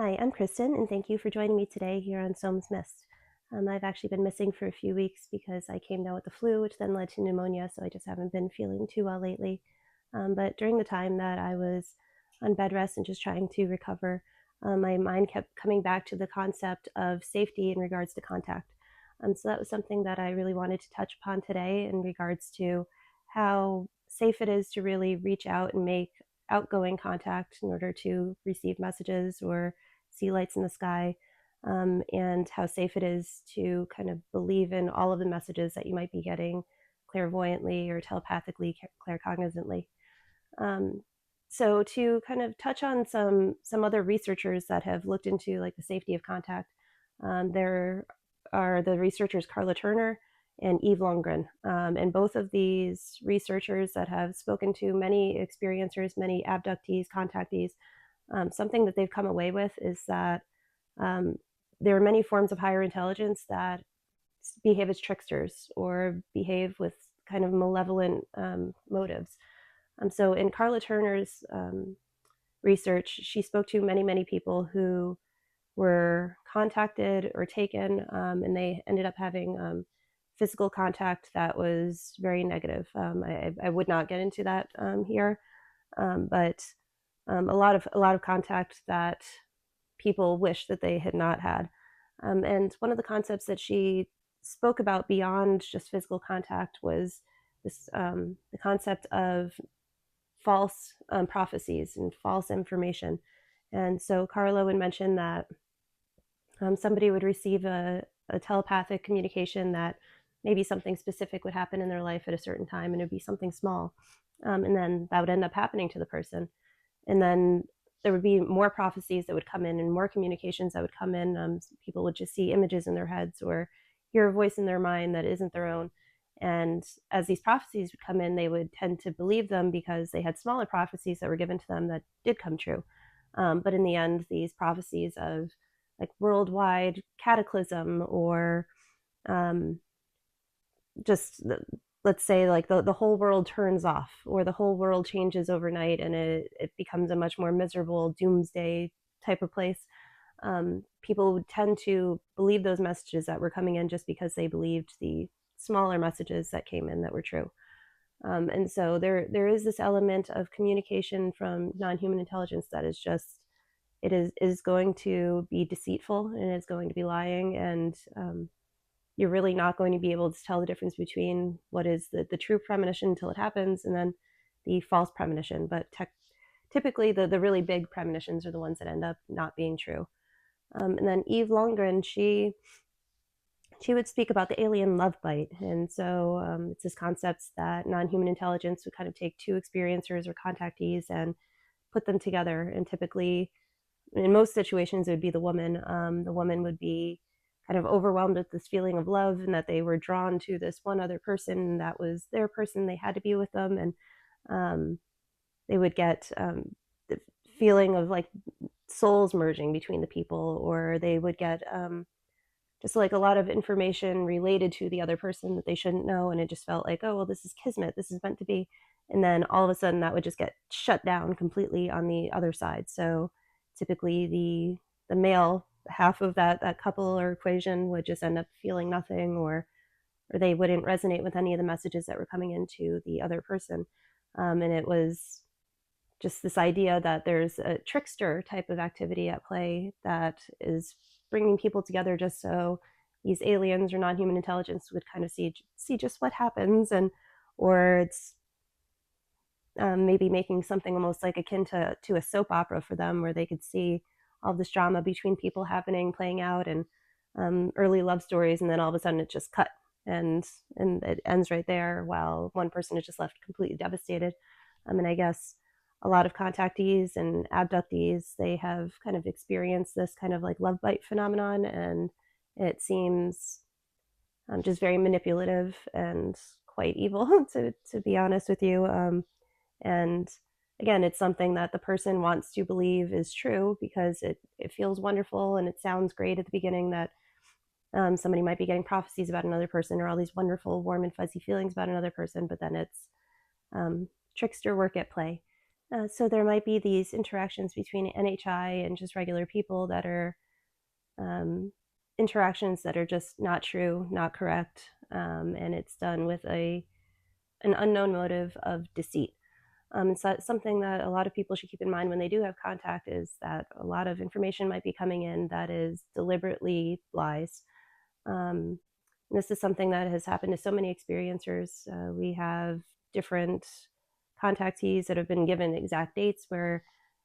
Hi, I'm Kristen, and thank you for joining me today here on Somes Mist. I've actually been missing for a few weeks because I came down with the flu, which then led to pneumonia, so I just haven't been feeling too well lately. But during the time that I was on bed rest and just trying to recover, my mind kept coming back to the concept of safety in regards to contact. So that was something that I really wanted to touch upon today in regards to how safe it is to really reach out and make outgoing contact in order to receive messages or see lights in the sky, and how safe it is to kind of believe in all of the messages that you might be getting clairvoyantly or telepathically, claircognizantly. Um, so to kind of touch on some other researchers that have looked into like the safety of contact, there are the researchers Carla Turner and Eve Lundgren, and both of these researchers that have spoken to many experiencers, many abductees, contactees, something that they've come away with is that um, there are many forms of higher intelligence that behave as tricksters or behave with kind of malevolent motives. So in Carla Turner's research, she spoke to many, many people who were contacted or taken, and they ended up having physical contact that was very negative. I would not get into that here, but a lot of contact that people wish that they had not had. And one of the concepts that she spoke about beyond just physical contact was the concept of false prophecies and false information. And so Carlo would mention that somebody would receive a telepathic communication that maybe something specific would happen in their life at a certain time, and it would be something small. And then that would end up happening to the person. And then there would be more prophecies that would come in and more communications that would come in. People would just see images in their heads or hear a voice in their mind that isn't their own. And as these prophecies would come in, they would tend to believe them because they had smaller prophecies that were given to them that did come true. But in the end, these prophecies of like worldwide cataclysm or um, just let's say like the whole world turns off or the whole world changes overnight and it becomes a much more miserable doomsday type of place. People would tend to believe those messages that were coming in just because they believed the smaller messages that came in that were true. And so there is this element of communication from non-human intelligence that is just it is going to be deceitful and it's going to be lying, and you're really not going to be able to tell the difference between what is the true premonition until it happens and then the false premonition. But typically the really big premonitions are the ones that end up not being true. And then Eve Lundgren, she would speak about the alien love bite. And so it's this concept that non-human intelligence would kind of take two experiencers or contactees and put them together. And typically, in most situations, it would be the woman. The woman would be kind of overwhelmed with this feeling of love and that they were drawn to this one other person that was their person. They had to be with them. And they would get the feeling of like souls merging between the people, or they would get just like a lot of information related to the other person that they shouldn't know. And it just felt like, oh, well, this is kismet. This is meant to be. And then all of a sudden that would just get shut down completely on the other side. So typically the male half of that couple or equation would just end up feeling nothing, or they wouldn't resonate with any of the messages that were coming into the other person. And it was just this idea that there's a trickster type of activity at play that is bringing people together just so these aliens or non-human intelligence would kind of see just what happens, and or it's maybe making something almost like akin to a soap opera for them, where they could see all this drama between people happening, playing out, and early love stories, and then all of a sudden it just cut and it ends right there, while one person is just left completely devastated. And I guess a lot of contactees and abductees, they have kind of experienced this kind of like love bite phenomenon, and it seems just very manipulative and quite evil to be honest with you. And again, it's something that the person wants to believe is true because it feels wonderful and it sounds great at the beginning that somebody might be getting prophecies about another person or all these wonderful warm and fuzzy feelings about another person, but then it's trickster work at play. So there might be these interactions between NHI and just regular people that are um, interactions that are just not true, not correct, and it's done with an unknown motive of deceit. So that's something that a lot of people should keep in mind when they do have contact, is that a lot of information might be coming in that is deliberately lies. Um, this is something that has happened to so many experiencers. We have different contactees that have been given exact dates where,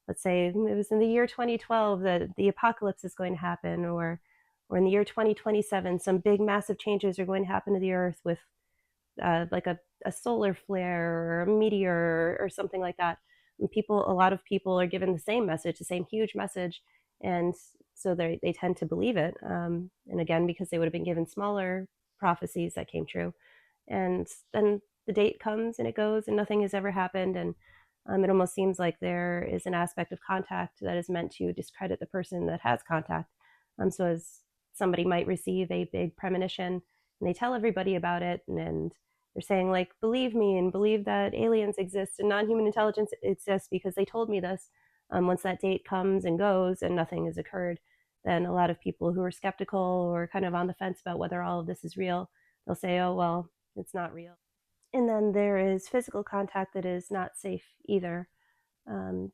let's say it was in the year 2012 that the apocalypse is going to happen, or in the year 2027 some big massive changes are going to happen to the earth with like a solar flare or a meteor or something like that. And a lot of people are given the same message, the same huge message, and so they tend to believe it. And again, because they would have been given smaller prophecies that came true, and then the date comes and it goes, and nothing has ever happened, and it almost seems like there is an aspect of contact that is meant to discredit the person that has contact. So as somebody might receive a big premonition and they tell everybody about it, and they're saying like, believe me and believe that aliens exist and non-human intelligence exists because they told me this. Once that date comes and goes and nothing has occurred, then a lot of people who are skeptical or kind of on the fence about whether all of this is real, they'll say, oh well, it's not real. And then there is physical contact that is not safe either.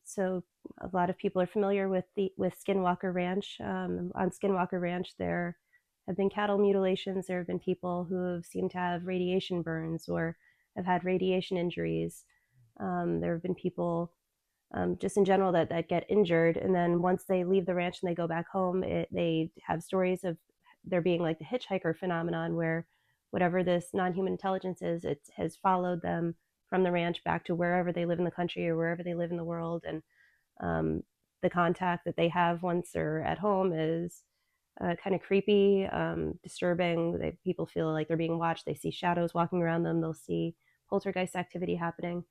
So a lot of people are familiar with Skinwalker Ranch. On Skinwalker Ranch, there have been cattle mutilations. There have been people who have seemed to have radiation burns or have had radiation injuries. There have been people just in general that get injured, and then once they leave the ranch and they go back home, they have stories of there being like the hitchhiker phenomenon, where whatever this non-human intelligence is, it has followed them from the ranch back to wherever they live in the country or wherever they live in the world. And um, the contact that they have once they're at home is kind of creepy, disturbing. People feel like they're being watched. They see shadows walking around them. They'll see poltergeist activity happening.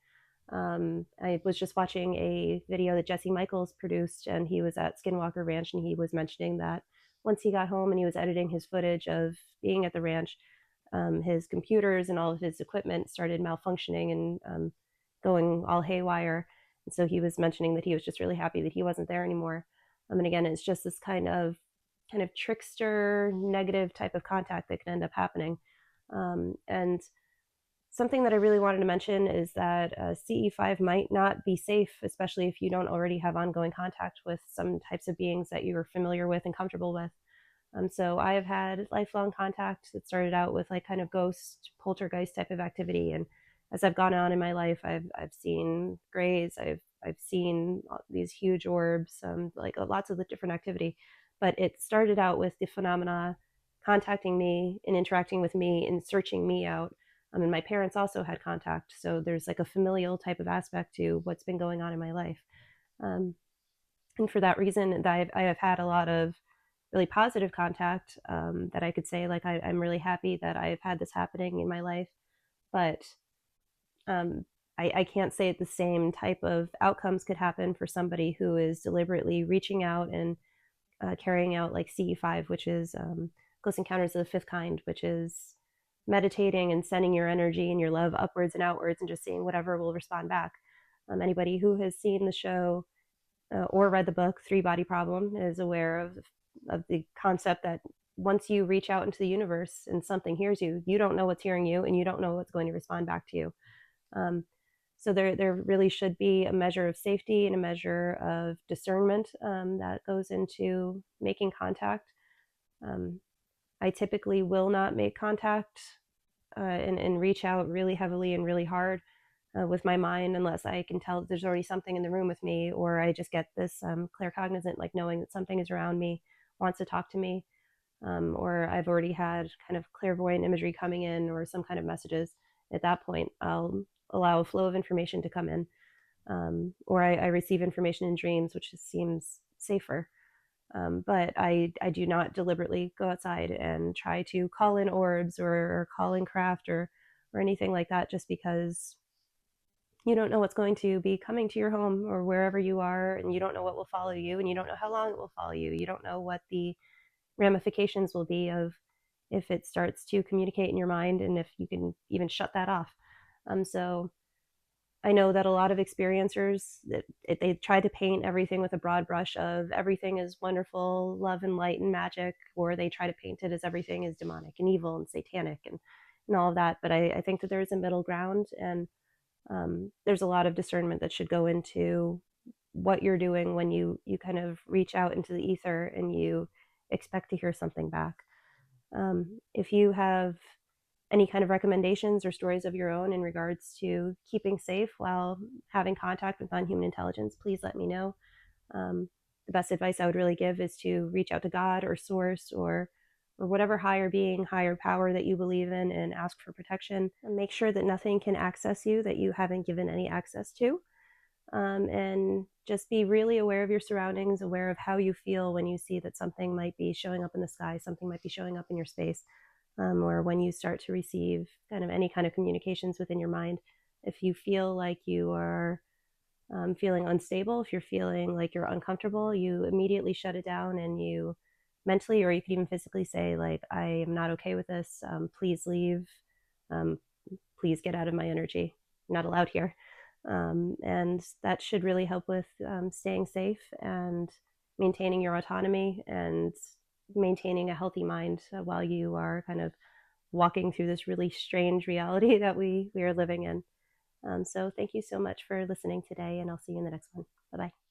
I was just watching a video that Jesse Michaels produced, and he was at Skinwalker Ranch, and he was mentioning that once he got home and he was editing his footage of being at the ranch, his computers and all of his equipment started malfunctioning and going all haywire. And so he was mentioning that he was just really happy that he wasn't there anymore. And again, it's just this kind of trickster, negative type of contact that can end up happening. And something that I really wanted to mention is that CE5 might not be safe, especially if you don't already have ongoing contact with some types of beings that you're familiar with and comfortable with. So I have had lifelong contact that started out with like kind of ghost poltergeist type of activity, and as I've gone on in my life, I've seen grays, I've seen these huge orbs, like lots of the different activity. But it started out with the phenomena contacting me and interacting with me and searching me out. And my parents also had contact, so there's like a familial type of aspect to what's been going on in my life. Um, and for that reason, I have had a lot of really positive contact, that I could say like I'm really happy that I've had this happening in my life. But um, I can't say the same type of outcomes could happen for somebody who is deliberately reaching out and carrying out like CE5, which is Close Encounters of the Fifth Kind, which is meditating and sending your energy and your love upwards and outwards and just seeing whatever will respond back. Anybody who has seen the show or read the book Three Body Problem is aware of the concept that once you reach out into the universe and something hears you, you don't know what's hearing you and you don't know what's going to respond back to you. Um, so there really should be a measure of safety and a measure of discernment that goes into making contact. Um, I typically will not make contact and reach out really heavily and really hard with my mind unless I can tell that there's already something in the room with me, or I just get this claircognizant, like knowing that something is around me, wants to talk to me, or I've already had kind of clairvoyant imagery coming in or some kind of messages. At that point, I'll allow a flow of information to come in, or I receive information in dreams, which just seems safer. But I do not deliberately go outside and try to call in orbs or call in craft or anything like that, just because you don't know what's going to be coming to your home or wherever you are, and you don't know what will follow you, and you don't know how long it will follow you. You don't know what the ramifications will be of if it starts to communicate in your mind and if you can even shut that off. So I know that a lot of experiencers, they try to paint everything with a broad brush of everything is wonderful, love and light and magic, or they try to paint it as everything is demonic and evil and satanic and all of that. But I think that there is a middle ground, and there's a lot of discernment that should go into what you're doing when you kind of reach out into the ether and you expect to hear something back. If you have any kind of recommendations or stories of your own in regards to keeping safe while having contact with non-human intelligence, please let me know. The best advice I would really give is to reach out to God or source or whatever higher being, higher power that you believe in, and ask for protection. And make sure that nothing can access you that you haven't given any access to. And just be really aware of your surroundings, aware of how you feel when you see that something might be showing up in the sky, something might be showing up in your space, or when you start to receive kind of any kind of communications within your mind. If you feel like you are feeling unstable, if you're feeling like you're uncomfortable, you immediately shut it down, and you mentally, or you could even physically say, like, I am not okay with this. Please leave. Um, please get out of my energy. I'm not allowed here. And that should really help with staying safe and maintaining your autonomy and maintaining a healthy mind while you are kind of walking through this really strange reality that we are living in. So thank you so much for listening today, and I'll see you in the next one. Bye-bye.